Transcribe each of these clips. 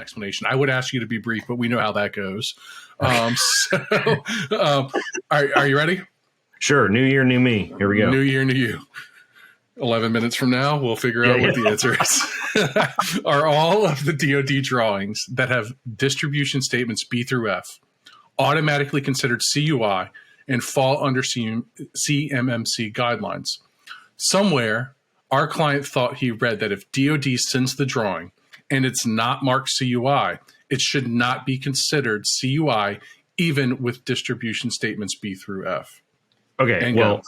explanation. I would ask you to be brief, but we know how that goes. Are you ready? Sure. New year, new me. Here we go. New year, new you. 11 minutes from now, we'll figure out what the answer is. Are all of the DoD drawings that have distribution statements B through F automatically considered CUI and fall under CMMC guidelines? Somewhere, our client thought he read that if DoD sends the drawing and it's not marked CUI, it should not be considered CUI, even with distribution statements B through F. Okay, well,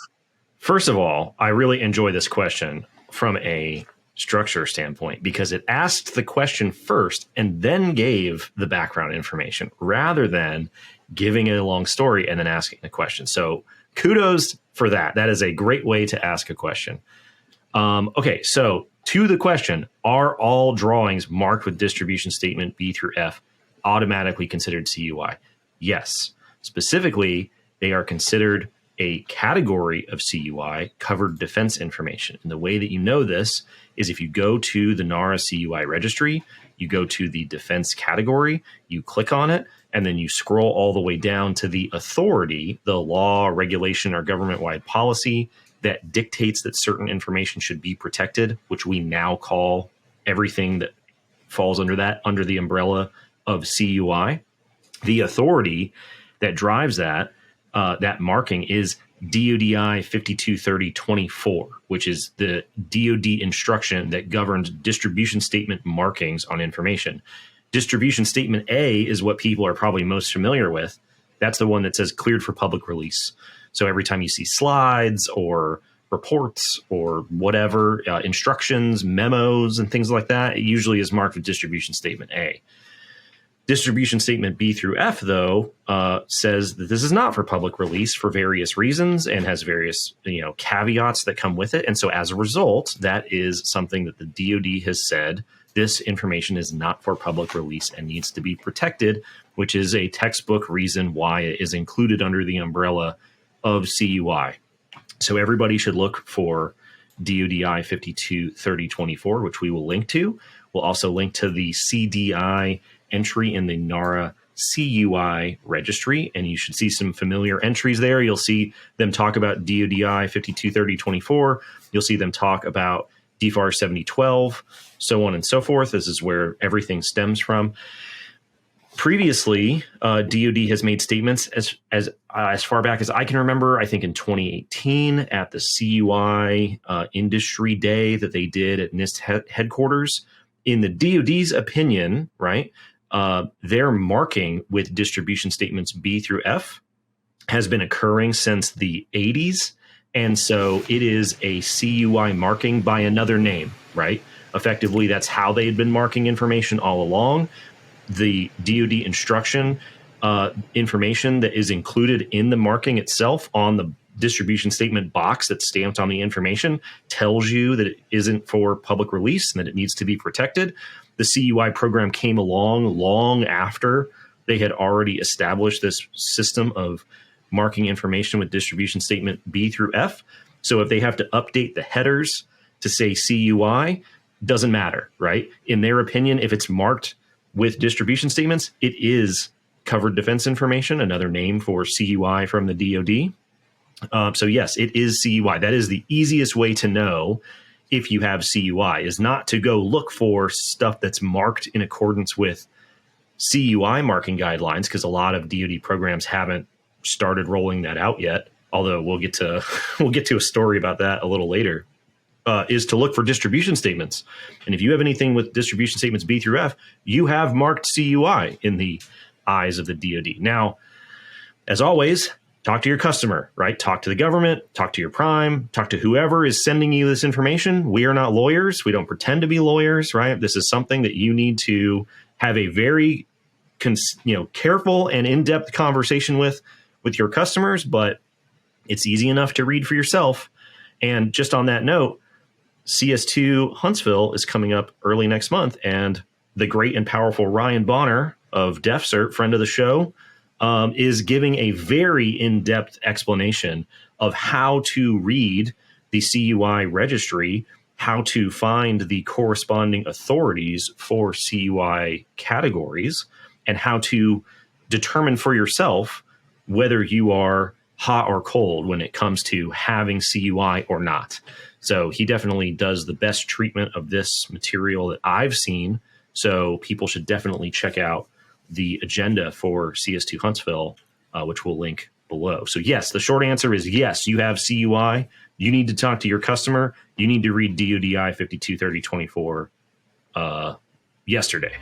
first of all, I really enjoy this question from a structure standpoint because it asked the question first and then gave the background information rather than giving a long story and then asking a question. So kudos for that. That is a great way to ask a question. Okay, so to the question, are all drawings marked with distribution statement B through F automatically considered CUI? Yes. Specifically, they are considered a category of CUI, covered defense information. And the way that you know this is if you go to the NARA CUI registry, you go to the defense category, you click on it, and then you scroll all the way down to the authority, the law, regulation, or government-wide policy that dictates that certain information should be protected, which we now call everything that falls under that, under the umbrella of CUI. The authority that drives that, that marking is DODI 5230-24, which is the DoD instruction that governs distribution statement markings on information. Distribution statement A is what people are probably most familiar with. That's the one that says cleared for public release. So every time you see slides or reports or whatever, instructions, memos, and things like that, it usually is marked with distribution statement A. Distribution statement B through F, though, says that this is not for public release for various reasons and has various caveats that come with it. And so as a result, that is something that the DoD has said this information is not for public release and needs to be protected, which is a textbook reason why it is included under the umbrella of CUI. So everybody should look for DODI 5230-24, which we will link to. We'll also link to the CDI entry in the NARA CUI registry, and you should see some familiar entries there. You'll see them talk about DODI 5230-24. You'll see them talk about DFARS 7012, so on and so forth. This is where everything stems from. Previously, DoD has made statements as far back as I can remember, I think in 2018 at the CUI industry day that they did at NIST headquarters. In the DoD's opinion, right, their marking with distribution statements B through F has been occurring since the 80s. And so it is a CUI marking by another name, right? Effectively, that's how they had been marking information all along. The DoD instruction information that is included in the marking itself on the distribution statement box that's stamped on the information tells you that it isn't for public release and that it needs to be protected. The CUI program came along long after they had already established this system of marking information with distribution statement B through F. So if they have to update the headers to say CUI, doesn't matter, right? In their opinion, if it's marked with distribution statements, it is covered defense information, another name for CUI from the DoD. So yes, it is CUI. That is the easiest way to know if you have CUI, is not to go look for stuff that's marked in accordance with CUI marking guidelines, because a lot of DoD programs haven't started rolling that out yet. Although we'll get to a story about that a little later. Is to look for distribution statements. And if you have anything with distribution statements B through F, you have marked CUI in the eyes of the DoD. Now, as always, talk to your customer, right? Talk to the government, talk to your prime, talk to whoever is sending you this information. We are not lawyers. We don't pretend to be lawyers, right? This is something that you need to have a very careful and in-depth conversation with your customers, but it's easy enough to read for yourself. And just on that note, CS2 Huntsville is coming up early next month, and the great and powerful Ryan Bonner of DefCert, friend of the show, is giving a very in-depth explanation of how to read the CUI registry, how to find the corresponding authorities for CUI categories, and how to determine for yourself whether you are hot or cold when it comes to having CUI or not. So he definitely does the best treatment of this material that I've seen. So people should definitely check out the agenda for CS2 Huntsville, which we'll link below. So yes, the short answer is yes, you have CUI. You need to talk to your customer. You need to read DODI 523024 yesterday.